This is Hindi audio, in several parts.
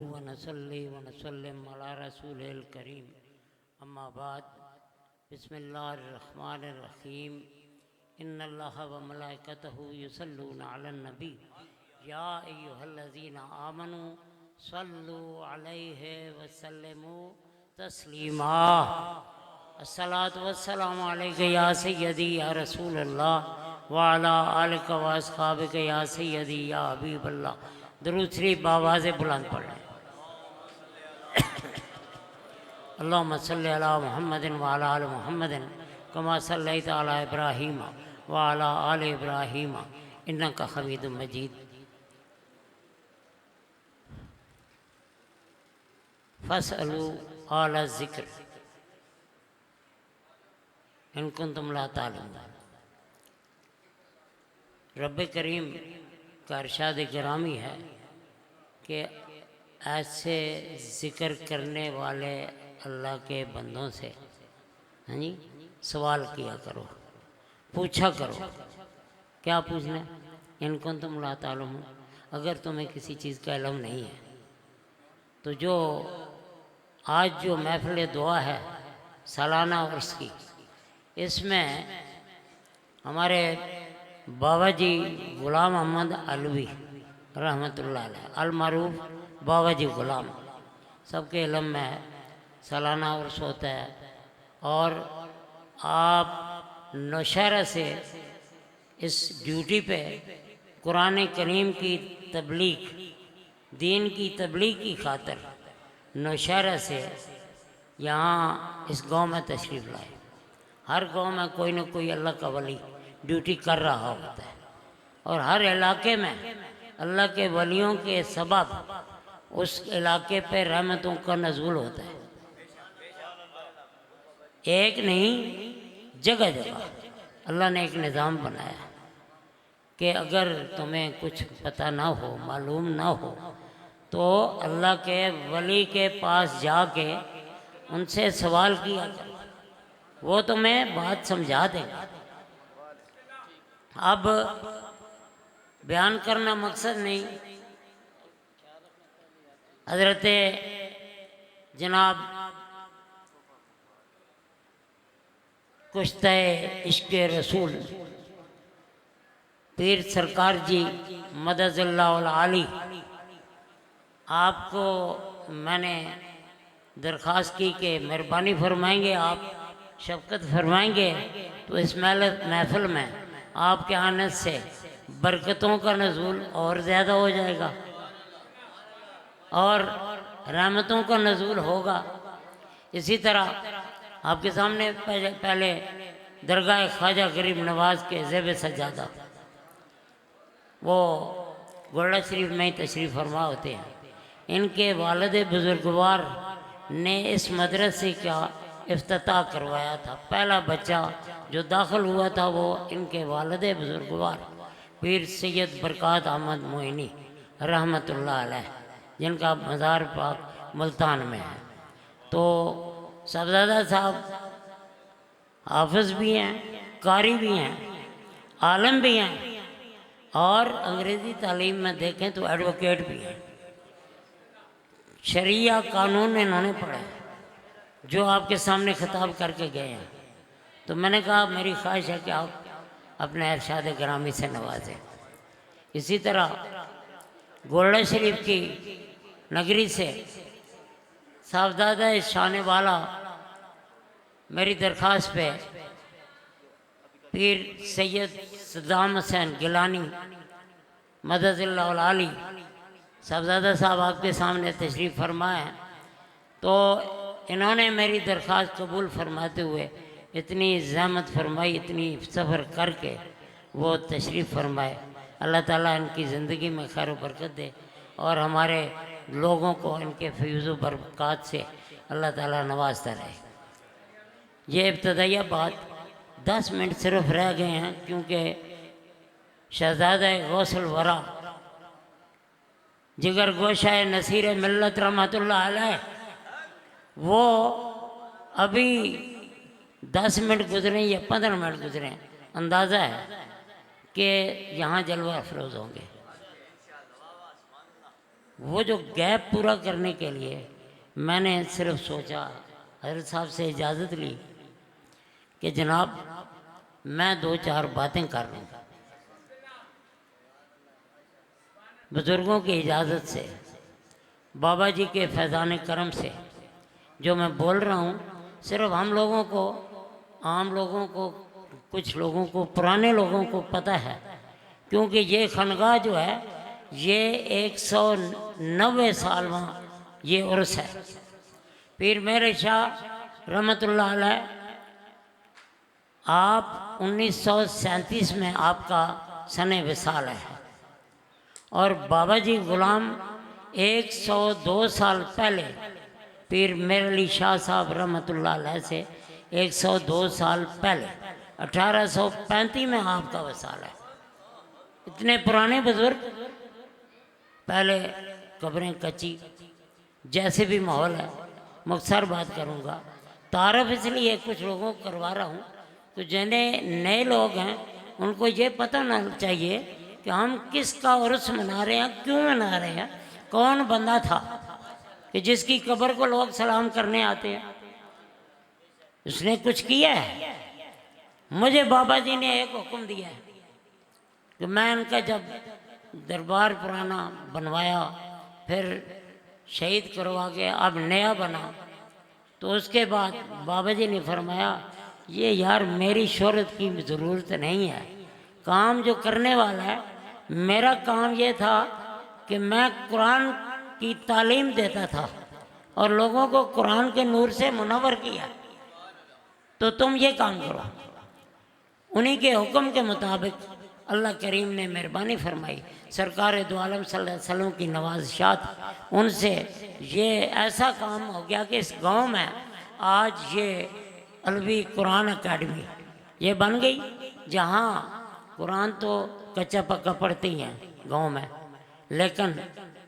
वनसल्ली वनसल्लिम अला रसूलिल करीम अम्मा बाद बिस्मिल्लाहिर्रहमानिर्रहीम इन्नल्लाह व मलाइकतहु युसल्लूना अलन नबी या अय्युहल्लज़ीना आमनू सल्लु अलैहि वसल्लिमू तस्लीमा अस्सलातु वस्सलामु अलैका या सय्यदी या रसूलल्लाह व अला आलिका व अस्हाबिका या सय्यदी या हबीबल्लाह। दुरूद शरीफ बावाज़े बुलंद पढ़ें। अल्लाहुम्मा सल्लि अला मुहम्मदिन व अला आलि मुहम्मदिन कमा सल्लैता अला इब्राहीम व अला आलि इब्राहीम इन्नका हमीदुम मजीद। फस्अलू अहला ज़िक्र इन कुंतुम ला तालिमून। रब करीम का इरशाद गिरामी है कि ऐसे ज़िक्र करने वाले अल्लाह के बंदों से हाँ जी सवाल किया करो, पूछा करो। क्या पूछना? इनको तुम ला तालूम, अगर तुम्हें किसी चीज़ का इल्म नहीं है तो जो आज जो महफिल दुआ है सालाना उर्स की, इसमें हमारे बाबा जी ग़ुलाम अहमद अलवी रहमतुल्लाह अलैह अल मारूफ बाबा जी ग़ुलाम, सबके इल्म में सालाना उर्स होता है। और आप नौशहरा से इस ड्यूटी पे कुरान करीम की तबलीग, दीन की तबलीग की खातिर नौशहरा से यहाँ इस गांव में तशरीफ़ लाए। हर गांव में कोई न कोई अल्लाह का वली ड्यूटी कर रहा होता है और हर इलाके में अल्लाह के वलियों के सबब उस इलाके पे रहमतों का नज़ूल होता है। एक नहीं, जगह जगह अल्लाह ने एक निज़ाम बनाया कि अगर तुम्हें कुछ पता ना हो, मालूम ना हो, तो अल्लाह के वली के पास जाके उनसे सवाल किया करो, वो तुम्हें बात समझा देगा। अब बयान करना मकसद नहीं, हज़रत जनाब कुश्ते इश्क़ रसूल पीर सरकार जी मदज़ल्लाहुल आली, आपको मैंने दरख्वास्त की कि मेहरबानी फरमाएंगे, आप शफ़क़त फरमाएंगे तो इस महफ़िल में आपके आने से बरकतों का नज़ूल और ज़्यादा हो जाएगा और रहमतों का नज़ूल होगा। इसी तरह आपके सामने पहले दरगाह ख्वाजा गरीब नवाज़ के ज़ेब सजादा वो गोड़ा शरीफ में ही तशरीफ़ फरमा होते हैं। इनके वालिद बुज़ुर्गवार ने इस मदरसे का इफ्तिताह करवाया था। पहला बच्चा जो दाखिल हुआ था वो इनके वालिद बुज़ुर्गवार पीर सैयद बरक़ात अहमद मोइनी रहमतुल्लाह अलैह, जिनका मज़ार पाक मुल्तान में है। तो साहबज़ादा साहब हाफिज़ भी हैं, कारी भी हैं, आलम भी हैं और अंग्रेज़ी तालीम में देखें तो एडवोकेट भी हैं। शरिया कानून इन्होंने पढ़ा है जो आपके सामने खिताब करके गए हैं। तो मैंने कहा मेरी ख्वाहिश है कि आप अपने इरशाद गिरामी से नवाजें। इसी तरह गोरड़ा शरीफ की नगरी से साहबज़ादा शान वाला मेरी दरख्वास्त पे पीर सैयद सद्दाम हुसैन गिलानी मदज़ल्लाहुल आली साहबज़ादा साहब आपके सामने तशरीफ़ फरमाए, तो इन्होंने मेरी दरख्वास्त कबूल फरमाते हुए इतनी ज़हमत फरमाई, इतनी सफ़र करके वो तशरीफ़ फरमाए। अल्लाह ताला इनकी ज़िंदगी में खैर बरकत दे और हमारे लोगों को इनके फ़ैज़ व बरक़ात से अल्लाह ताला नवाजता रहे। ये इब्तदाइया बात 10 मिनट सिर्फ रह गए हैं, क्योंकि शहज़ादा गौसुल वरा जिगर गोशा नसीर मिल्लत रहमतुल्लाह अलैह वो अभी 10 मिनट गुजरे या 15 मिनट गुजरे, अंदाज़ा है कि यहाँ जलवा अफरोज़ होंगे। वो जो गैप पूरा करने के लिए मैंने सिर्फ सोचा, हजरत साहब से इजाज़त ली कि जनाब मैं 2-4 बातें कर लूँ, बुज़ुर्गों की इजाज़त से, बाबा जी के फैज़ान करम से जो मैं बोल रहा हूँ, सिर्फ हम लोगों को, आम लोगों को, कुछ लोगों को, पुराने लोगों को पता है, क्योंकि ये खनगाह जो है ये 190 साल वहाँ ये उर्स है। पीर मेरे शाह रहमतुल्लाह अलैह, आप 1937 में आपका सने विसाल है और बाबा जी गुलाम 102 साल पहले पीर मेर अली शाह साहब रहमतुल्लाह अलैह से 102 साल पहले 1835 में आपका वसाल है। इतने पुराने बुजुर्ग, पहले कब्रें कच्ची, जैसे भी माहौल है, मुख्तसर बात करूँगा, तारफ़ इसलिए कुछ लोगों को करवा रहा हूँ तो जिन्हें नए लोग हैं उनको ये पता होना चाहिए कि हम किसका उर्स मना रहे हैं, क्यों मना रहे हैं, कौन बंदा था कि जिसकी कब्र को लोग सलाम करने आते हैं। उसने कुछ किया है? मुझे बाबा जी ने एक हुक्म दिया है कि मैं उनका जब दरबार पुराना बनवाया, फिर शहीद करवा के अब नया बना, तो उसके बाद बाबा जी ने फरमाया ये यार मेरी शोहरत की ज़रूरत नहीं है, काम जो करने वाला है, मेरा काम ये था कि मैं कुरान की तालीम देता था और लोगों को कुरान के नूर से मुनव्वर किया, तो तुम ये काम करो। उन्हीं के हुक्म के मुताबिक अल्लाह करीम ने मेहरबानी फरमाई, सरकार दो आलम सल्लल्लाहु अलैहि वसल्लम की नवाज़िशात, उनसे ये ऐसा काम हो गया कि इस गांव में आज ये अलवी कुरान अकेडमी ये बन गई, जहाँ कुरान तो कच्चा पक्का पढ़ती हैं गांव में, लेकिन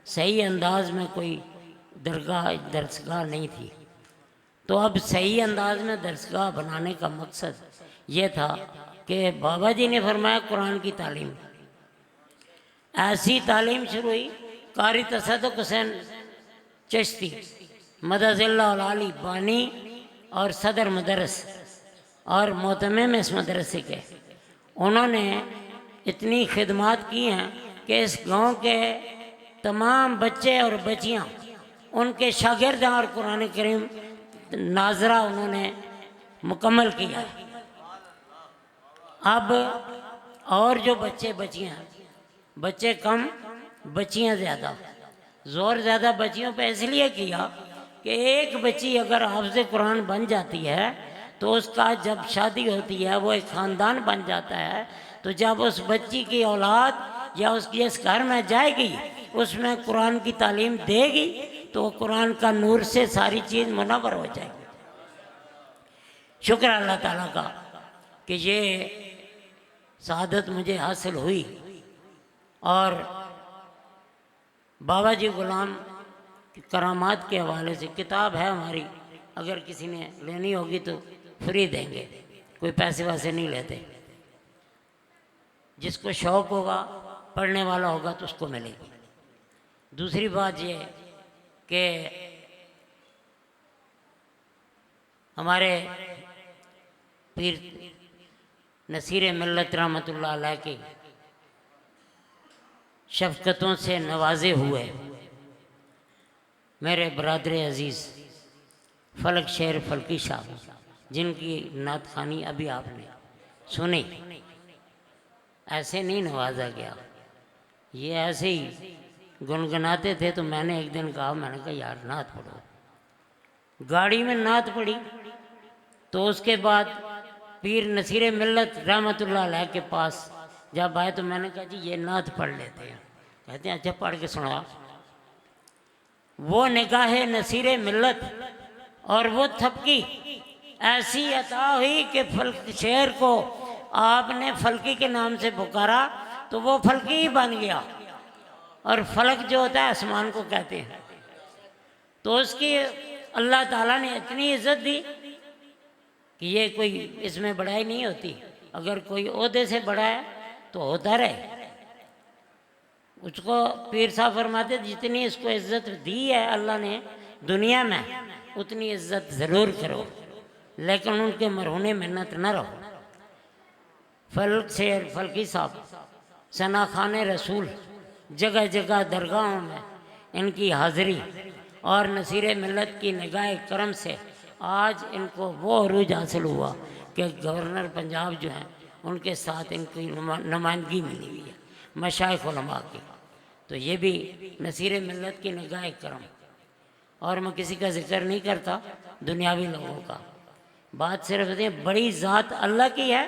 सही अंदाज में कोई दरगाह दरसगाह नहीं थी। तो अब सही अंदाज में दरसगाह बनाने का मकसद ये था कि बाबा जी ने फरमाया कुरान की तालीम, ऐसी तालीम शुरू हुई। कारी तसद्दुक़ हुसैन चिश्ती मदज़िल्लाहुल आली बानी और सदर मदरस और मोहतमिम इस मदरसे के, उन्होंने इतनी खिदमत की हैं कि इस गांव के तमाम बच्चे और बच्चियां उनके शागिर्द हैं और कुरान करीम नाजरा उन्होंने मुकम्मल किया है। अब और जो बच्चे बच्चियां, बच्चे कम बच्चियां ज़्यादा, ज़ोर ज़्यादा बच्चियों पे इसलिए किया कि एक बच्ची अगर हाफ़िज़ कुरान बन जाती है तो उसका जब शादी होती है वो एक ख़ानदान बन जाता है, तो जब उस बच्ची की औलाद या उसकी इस घर में जाएगी उसमें कुरान की तालीम देगी तो कुरान का नूर से सारी चीज़ मुनव्वर हो जाएगी। शुक्र अल्लाह ताला का कि ये शहादत मुझे हासिल हुई। और बाबा जी गुलाम की करामात के हवाले से किताब है हमारी, अगर किसी ने लेनी होगी तो फ्री देंगे, कोई पैसे वैसे नहीं लेते, जिसको शौक़ होगा पढ़ने वाला होगा तो उसको मिलेगी। दूसरी बात ये कि हमारे पीर नसीर मिल्लत रहमतुल्लाह अलैह की शफ़क़तों से नवाजे हुए मेरे बरादर अज़ीज़ फलक शेर फलकी शाह, जिनकी नात खानी अभी आपने सुनी, ऐसे नहीं नवाजा गया, ये ऐसे ही गुनगुनाते थे। तो मैंने एक दिन कहा, मैंने कहा यार नात पढ़ो, गाड़ी में नात पढ़ी। तो उसके बाद पीर नसीर मिल्लत रहमतुल्लाह अलैह के पास जब आए तो मैंने कहा जी ये नात पढ़ लेते हैं। कहते हैं अच्छा पढ़ के सुना। वो निगाह नसीर मिल्लत और वो थपकी ऐसी अता हुई कि फल्क शेर को आपने फलकी के नाम से पुकारा तो वो फलकी ही बन गया। और फलक जो होता है आसमान को कहते हैं। तो उसकी अल्लाह ताला ने इतनी इज्जत दी कि ये कोई इसमें बड़ाई नहीं होती, अगर कोई ओहदे से बड़ा है तो होता रहे। उसको पीर साहब फरमाते जितनी इसको इज्जत दी है अल्लाह ने दुनिया में, उतनी इज्जत ज़रूर करो, लेकिन उनके मरहूने मिन्नत न रहो। फल्क से फल्की साहब, सना खान रसूल, जगह जगह दरगाहों में इनकी हाज़िरी और नसीर मिल्लत की निगाह करम से आज इनको वो अरूज हासिल हुआ कि गवर्नर पंजाब जो हैं उनके साथ इनकी नुमाइंदगी मिली हुई है मशाइख उलमा की। तो ये भी नसीर मिल्लत की निगाह करम। और मैं किसी का जिक्र नहीं करता दुनियावी लोगों का, बात सिर्फ ये बड़ी ज़ात अल्लाह की है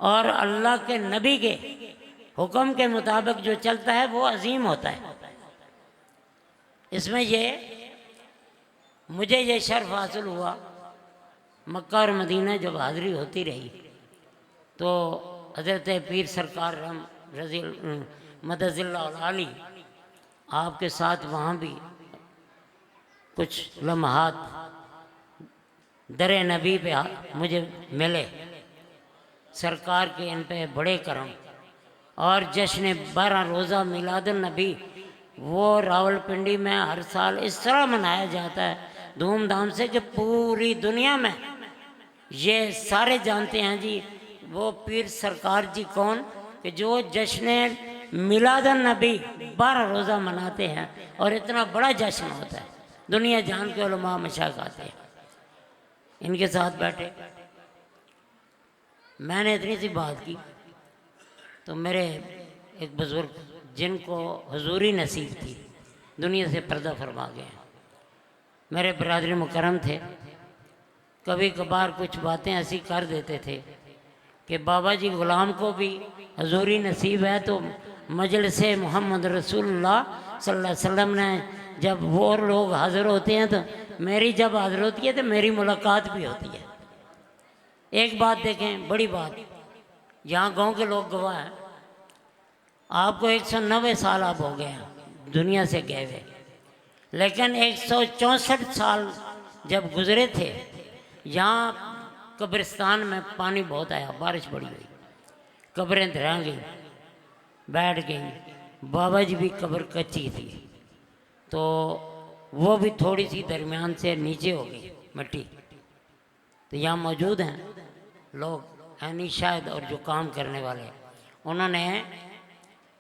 और अल्लाह के नबी के हुक्म के मुताबिक जो चलता है वो अजीम होता है। इसमें ये मुझे ये शर्फ हासिल हुआ, मक्का और मदीना जब हाज़िरी होती रही तो हज़रत पीर सरकार रहम रज़ी मदज़िल्लाह आली आपके साथ वहाँ भी कुछ लम्हात दर नबी पे मुझे मिले। सरकार के इन पे बड़े करम और जश्न 12 रोज़ा मिलादुन नबी वो रावलपिंडी में हर साल इस तरह मनाया जाता है धूमधाम से कि पूरी दुनिया में ये सारे जानते हैं जी वो पीर सरकार जी कौन, कि जो जश्न मिलादुन नबी 12 रोज़ा मनाते हैं और इतना बड़ा जश्न होता है, दुनिया जान के उलमा मशाइख आते हैं। इनके साथ बैठे मैंने इतनी सी बात की तो मेरे एक बुज़ुर्ग जिनको हुजूरी नसीब थी दुनिया से पर्दा फरमा गए, मेरे बरादरी मुकरम थे, कभी कभार कुछ बातें ऐसी कर देते थे कि बाबा जी ग़ुलाम को भी हुजूरी नसीब है तो मजलिस मोहम्मद रसूलुल्लाह सल्लल्लाहु अलैहि वसल्लम ने जब वो लोग हाज़िर होते हैं तो मेरी जब हाज़िर होती है तो मेरी मुलाकात भी होती है। एक बात देखें, बड़ी बात, यहाँ गांव के लोग गवाह हैं, आपको 190 साल आप हो गए हैं दुनिया से गए हुए, लेकिन 164 साल जब गुज़रे थे यहाँ कब्रिस्तान में पानी बहुत आया, बारिश बड़ी हुई, कब्रें धरा गई, बैठ गई, बाबा जी भी कब्र कच्ची थी तो वो भी थोड़ी सी दरमियान से नीचे हो गई मिट्टी। तो यहाँ मौजूद हैं लोग यानी शायद और जो काम करने वाले, उन्होंने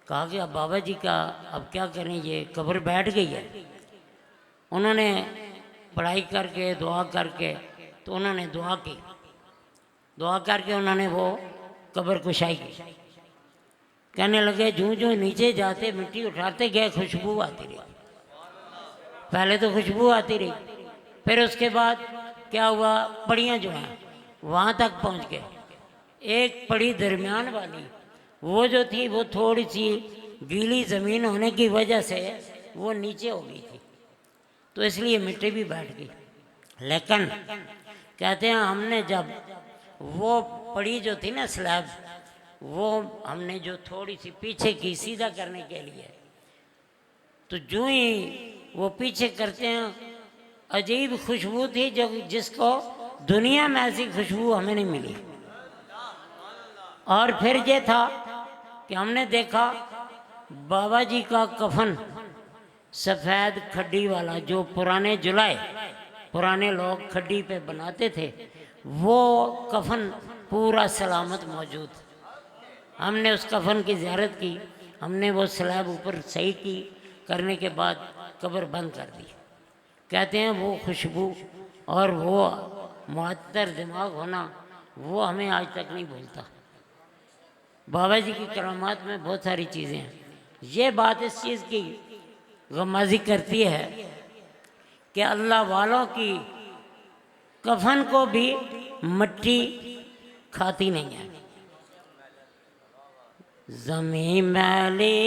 कहा कि अब बाबा जी का अब क्या करें, ये कब्र बैठ गई है। उन्होंने पढ़ाई करके दुआ करके तो उन्होंने दुआ की, दुआ करके उन्होंने वो कब्र कुशाई की। कहने लगे जूं जूं नीचे जाते मिट्टी उठाते गए खुशबू आती रही, पहले तो खुशबू आती रही, फिर उसके बाद क्या हुआ, पड़ियाँ जो हैं वहाँ तक पहुँच गए। एक पड़ी दरमियान वाली वो जो थी वो थोड़ी सी गीली ज़मीन होने की वजह से वो नीचे हो गई थी तो इसलिए मिट्टी भी बैठ गई। लेकिन कहते हैं हमने जब वो पड़ी जो थी ना स्लैब, वो हमने जो थोड़ी सी पीछे की सीधा करने के लिए, तो जो ही वो पीछे करते हैं अजीब खुशबू थी जो जिसको दुनिया में ऐसी खुशबू हमें नहीं मिली। और फिर ये था कि हमने देखा बाबा जी का कफन सफ़ेद खड्डी वाला जो पुराने जुलाए पुराने लोग खड्डी पे बनाते थे वो कफन पूरा सलामत मौजूद। हमने उस कफन की ज़ियारत की, हमने वो स्लैब ऊपर सही की, करने के बाद कब्र बंद कर दी। कहते हैं वो खुशबू और वो मुअत्तर दिमाग होना वो हमें आज तक नहीं भूलता। बाबा जी की करामात में बहुत सारी चीज़ें हैं। ये बात इस चीज़ की गमाजी करती है कि अल्लाह वालों की कफन को भी मिट्टी खाती नहीं है। ज़मीं मैली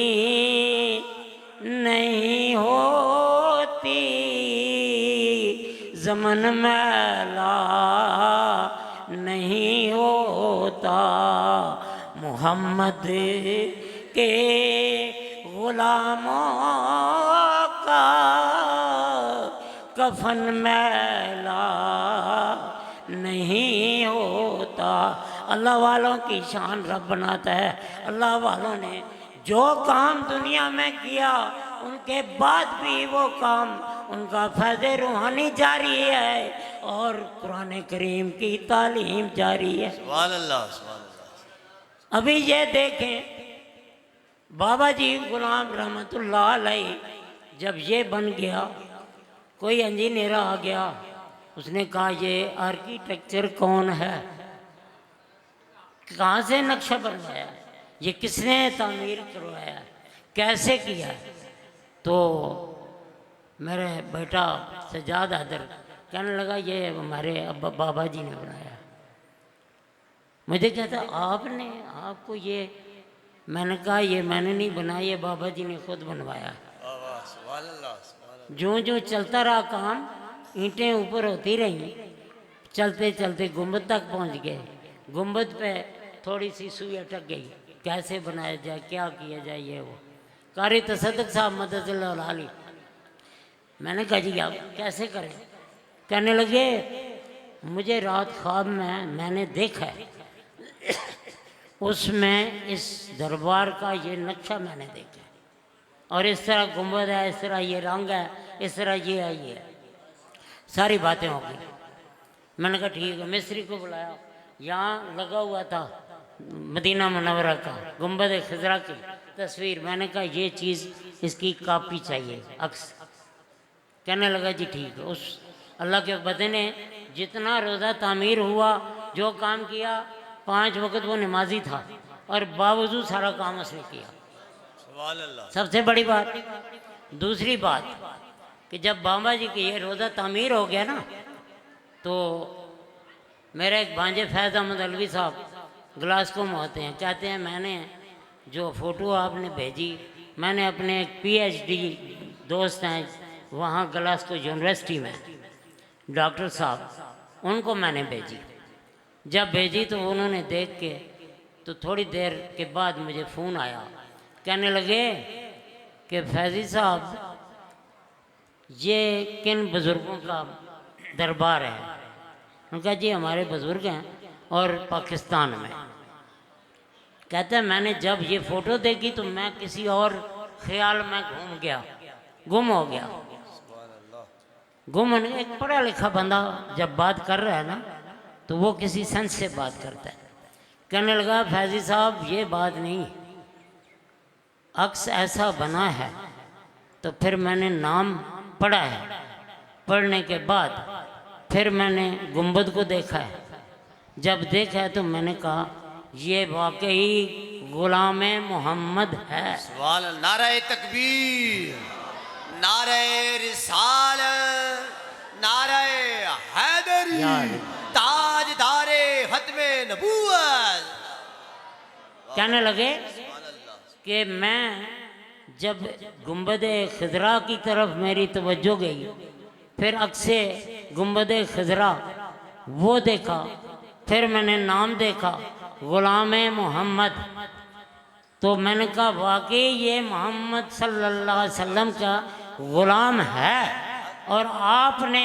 नहीं होती, ज़मन मैला नहीं होता, मोहम्मद के ग़ुलामों का कफन मैला नहीं होता। अल्लाह वालों की शान रब बनाता है। अल्लाह वालों ने जो काम दुनिया में किया उनके बाद भी वो काम उनका फैज़ रूहानी जारी है और कुरान करीम की तालीम जारी है। सुभान अल्लाह, सुभान अल्लाह। अभी ये देखें बाबा जी गुलाम रहमतुल्लाह अलैह जब ये बन गया, कोई इंजीनियर आ गया, उसने कहा ये आर्किटेक्चर कौन है, कहाँ से नक्शा बनवाया, ये किसने तामीर करवाया, कैसे किया। तो मेरे बेटा सजाद हैदर कहने लगा ये हमारे अब्बा बाबा जी ने बनाया। मुझे कहता आपने, आपको ये, मैंने कहा ये मैंने नहीं बनाया, ये बाबा जी ने खुद बनवाया। सुभान अल्लाह, सुभान अल्लाह। जो जो चलता रहा काम, ईंटें ऊपर होती रहीं, चलते चलते गुंबद तक पहुंच गए। गुंबद पे थोड़ी सी सुई अटक गई, कैसे बनाया जाए, क्या किया जाए, ये वो। कारी तसद्दुक़ साहब मददुल्लाह अलैह, मैंने कहा जी आप कैसे करें। कहने लगे मुझे रात ख्वाब में मैंने देखा है, उसमें इस दरबार का ये नक्शा मैंने देखा है, और इस तरह गुंबद है, इस तरह ये रंग है, इस तरह ये है, ये है। सारी बातें हो गई। मैंने कहा ठीक है। मिस्त्री को बुलाया, यहाँ लगा हुआ था मदीना मुनव्वरा का गुंबद खिजरा की तस्वीर। मैंने कहा ये चीज़ इसकी कापी चाहिए, अक्स। कहने लगा जी ठीक है। उस अल्लाह के बंदे ने जितना रोज़ा तामीर हुआ, जो काम किया, 5 वक्त वो नमाजी था और बावजूद सारा काम उसने किया। सुभान अल्लाह। सबसे बड़ी बात। दूसरी बात कि जब बाबा जी की ये रोज़ा तामीर हो गया ना, तो मेरे एक भांजे फैज़ अहमद अलवी साहब ग्लासगो में होते हैं, कहते हैं मैंने जो फ़ोटो आपने भेजी, मैंने अपने एक PhD दोस्त हैं वहाँ ग्लासगो यूनिवर्सिटी में, डॉक्टर साहब, उनको मैंने भेजी। जब भेजी तो उन्होंने देख के, तो थोड़ी देर के बाद मुझे फ़ोन आया, कहने लगे कि फैज़ी साहब ये किन बुज़ुर्गों का दरबार है। उनका जी हमारे बुज़ुर्ग हैं और पाकिस्तान में। कहते हैं मैंने जब ये फ़ोटो देखी तो मैं किसी और ख्याल में गुम हो गया। गुम होने, एक पढ़ा लिखा बंदा जब बात कर रहा है ना, तो वो किसी संत से बात करता है। कहने लगा फैज़ी साहब ये बात नहीं, अक्स ऐसा बना है। तो फिर मैंने नाम पढ़ा है, पढ़ने के बाद फिर मैंने गुंबद को देखा है। जब देखा है तो मैंने कहा ये वाकई गुलाम मोहम्मद है। सुभान अल्लाह। नारे तकबीर, नारे रिसालत, नारे हैदरी, ताजदारे खत्मे नबूवत। कहने लगे कि मैं जब गुंबद खिजरा की तरफ मेरी तवज्जो गई, फिर अक्से गुंबद खिजरा वो देखा, फिर मैंने नाम देखा गुलाम मोहम्मद। तो मैंने कहा वाकई ये मोहम्मद सल्लल्लाहु अलैहि वसल्लम का गुलाम है। और आपने,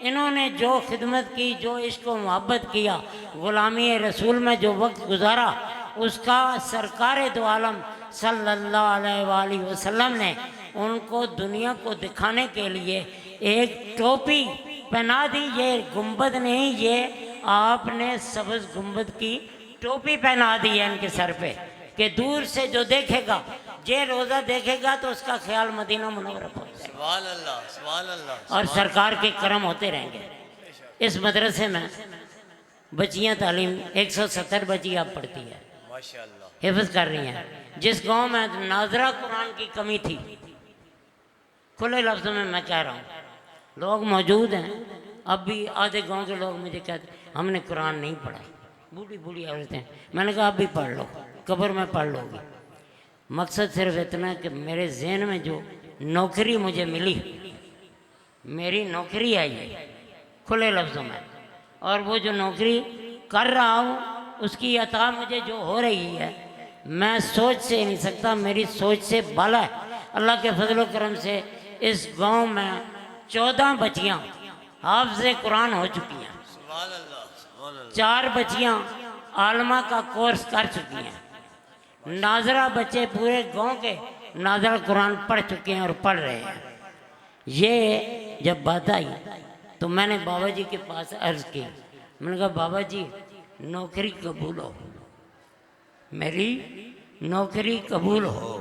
इन्होंने जो खिदमत की, जो इश्क व मोहब्बत किया, गुलामी रसूल में जो वक्त गुजारा, उसका सरकार दो आलम सल्लल्लाहु अलैहि वसल्लम ने उनको दुनिया को दिखाने के लिए एक टोपी पहना दी। ये गुंबद नहीं, ये आपने सब्ज़ गुंबद की टोपी पहना दी है इनके सर पे, कि दूर से जो देखेगा, जे रोज़ा देखेगा तो उसका ख्याल मदीना मुनव्वरा पहुंच जाएगा। सुभान अल्लाह, सुभान अल्लाह। और सरकार के करम होते रहेंगे। इस मदरसे में बच्चियाँ तालीम 170 बच्ची आप पढ़ती है, माशाअल्लाह, हिफ्ज़ कर रही हैं। जिस गांव में नाजरा कुरान की कमी थी, खुले लफ्ज़ों में मैं कह रहा हूँ, लोग मौजूद हैं, अब भी आधे गांव के लोग मुझे कहते हमने कुरान नहीं पढ़ा। बूढ़ी बूढ़ी औरतें, मैंने कहा आप भी पढ़ लो, कब्र में पढ़ लोगी। मकसद सिर्फ इतना कि मेरे जहन में जो नौकरी मुझे मिली, मेरी नौकरी आई है खुले लफ्ज़ों में, और वो जो नौकरी कर रहा हूँ उसकी अता मुझे जो हो रही है, मैं सोच से नहीं सकता, मेरी सोच से बाला है। अल्लाह के फजल करम से इस गांव में 14 बच्चियाँ हाफ़िज़े कुरान हो चुकी हैं। सुभान अल्लाह, सुभान अल्लाह। 4 बच्चियाँ आलमा का कोर्स कर चुकी हैं। नाजरा बच्चे पूरे गांव के नाजरा कुरान पढ़ चुके हैं और पढ़ रहे हैं। ये जब बात आई तो मैंने बाबा जी के पास अर्ज की। मैंने कहा बाबा जी नौकरी कबूल हो, मेरी नौकरी कबूल हो।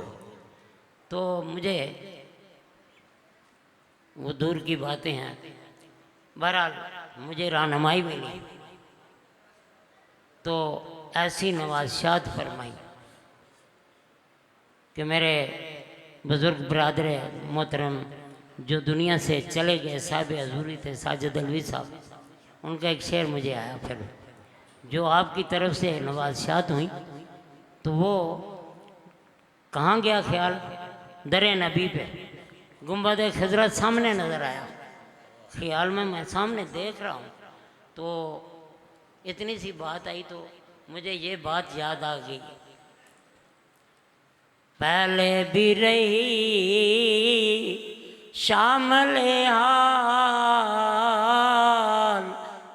तो मुझे वो दूर की बातें हैं, बहरहाल मुझे रहनुमाई मिली तो ऐसी नवाज़शात फरमाई कि मेरे बुज़ुर्ग बरदर मोहतरम जो दुनिया से चले गए साहिब हजूरी थे साजिद अलवी साहब, उनका एक शेर मुझे आया फिर, जो आपकी तरफ से नवाज़शात हुई तो वो कहाँ गया ख्याल, दरे नबी पे गुंबद खजरत सामने नज़र आया। ख्याल में मैं सामने देख रहा हूँ तो इतनी सी बात आई तो मुझे ये बात याद आ गई, पहले भी रही शामिल हाल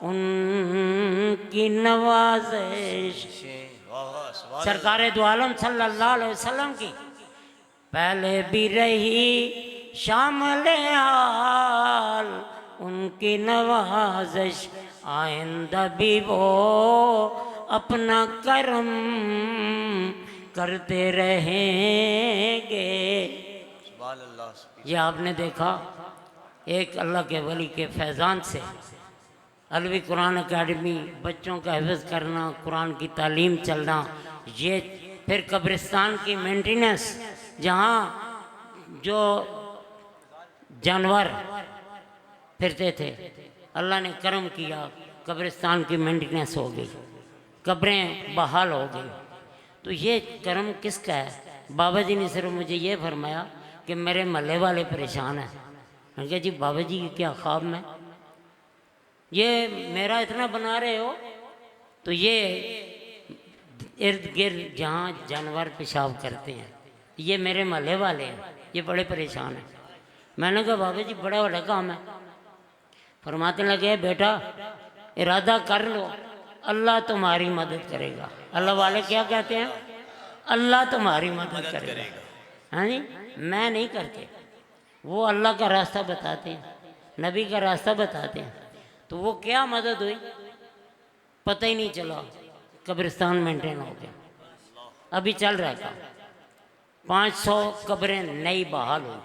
उनकी नवाज़िश सरकार दो आलम सल्लल्लाहु अलैहि वसल्लम की, पहले भी रही शामिल हाल उनकी नवाज़िश, आइंदा भी वो अपना करम करते रहेंगे। ये आपने देखा एक अल्लाह के वली के फैज़ान से अलवी कुरान अकेडमी, बच्चों का हिफ्ज़ करना, कुरान की तालीम चलना, ये फिर कब्रिस्तान की मेंटेनेंस, जहाँ जो जानवर फिरते थे अल्लाह ने करम किया, कब्रिस्तान की मेंटेनेंस हो गई, कब्रें बहाल हो गई। तो ये करम किसका है? बाबा जी ने सिर्फ मुझे ये फरमाया कि मेरे महल्ले वाले परेशान हैं। मैंने कहा जी बाबा जी क्या ख्वाब में, ये मेरा इतना बना रहे हो तो ये इर्द गिर्द जहाँ जानवर पेशाब करते हैं ये मेरे महल्ले वाले हैं, ये बड़े परेशान हैं। मैंने कहा बाबा जी बड़ा बड़ा काम है। फरमाते लगे बेटा इरादा कर लो, अल्लाह तुम्हारी मदद करेगा। अल्लाह वाले क्या कहते हैं? अल्लाह तुम्हारी मदद करेगा। हाँ जी, मैं नहीं करते, वो अल्लाह का रास्ता बताते हैं, नबी का रास्ता बताते हैं। तो वो क्या मदद हुई पता ही नहीं चला, कब्रिस्तान मेंटेन हो गया। अभी चल रहा था 500 कब्रें नई बहाल हुई,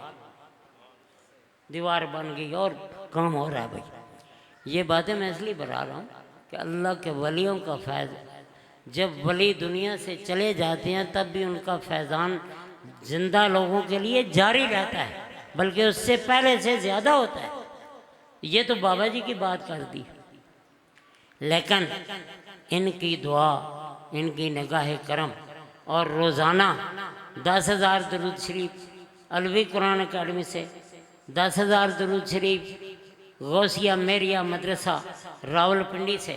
दीवार बन गई और काम हो रहा है। भाई ये बातें मैं इसलिए बता रहा हूँ कि अल्लाह के वलियों का फैज़, जब वली दुनिया से चले जाते हैं तब भी उनका फैज़ान जिंदा लोगों के लिए जारी रहता है, बल्कि उससे पहले से ज़्यादा होता है। ये तो बाबा जी की बात कर दी, लेकिन इनकी दुआ, इनकी निगाह करम और रोज़ाना 10,000 दरूद शरीफ अलवी कुरान अकेडमी से, 10,000 दरूद शरीफ गौसिया मेरिया मदरसा रावलपिंडी से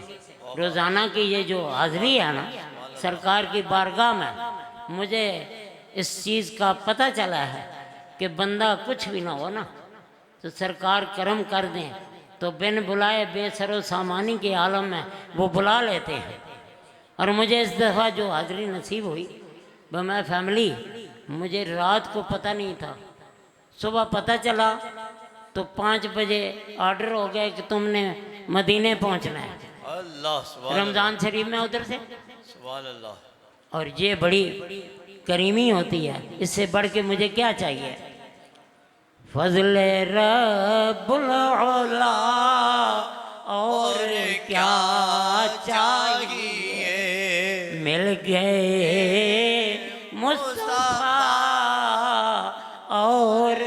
रोज़ाना की ये जो हाज़िरी है ना सरकार की बारगाह में, मुझे इस चीज़ का पता चला है कि बंदा कुछ भी ना हो ना तो सरकार करम कर दें तो बिन बुलाए बेसरो सामानी के आलम में वो बुला लेते हैं। और मुझे इस दफ़ा जो हाज़िरी नसीब हुई मैं फैमिली, मुझे रात को पता नहीं था, सुबह पता चला तो 5 बजे ऑर्डर हो गया कि तुमने मदीने पहुंचना है, अल्लाह रमज़ान शरीफ में उधर से। सुभान अल्लाह। और ये बड़ी करीमी होती है, इससे बढ़ के मुझे क्या चाहिए? फज़ल रब्बुल औला और क्या चाहिए, मिल गए मुस्तफा और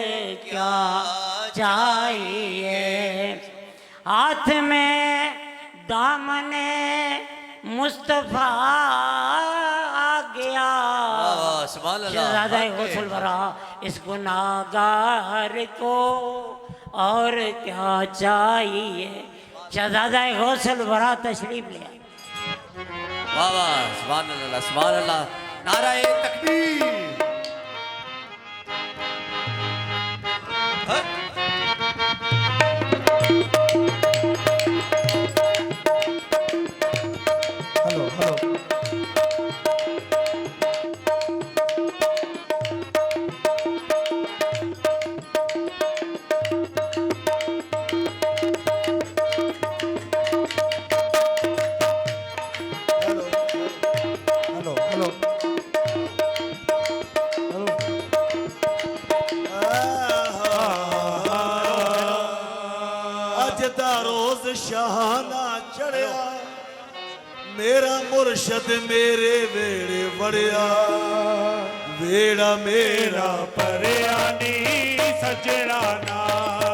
क्या चाहिए। हाथ में दामने मुस्तफा आ गया, शहज़ादा गौसल वरा इस गुनाहगार को और क्या चाहिए। शहज़ादा गौसल वरा तशरीफ ले आए। वाह वाह, सुभान अल्लाह, सुभान अल्लाह, नाराए तकबीर। हेलो हेलो ਅੱਜ ਦਾ ਰੋਜ਼ ਸ਼ਾਹਾਨਾ ਚੜਿਆ ਮੇਰਾ ਮੁਰਸ਼ਦ ਮੇਰੇ ਵੇੜੇ ਵੜਿਆ ਵੇੜਾ ਮੇਰਾ ਭਰਿਆ ਨੀ ਸਜਣਾ ਨਾਲ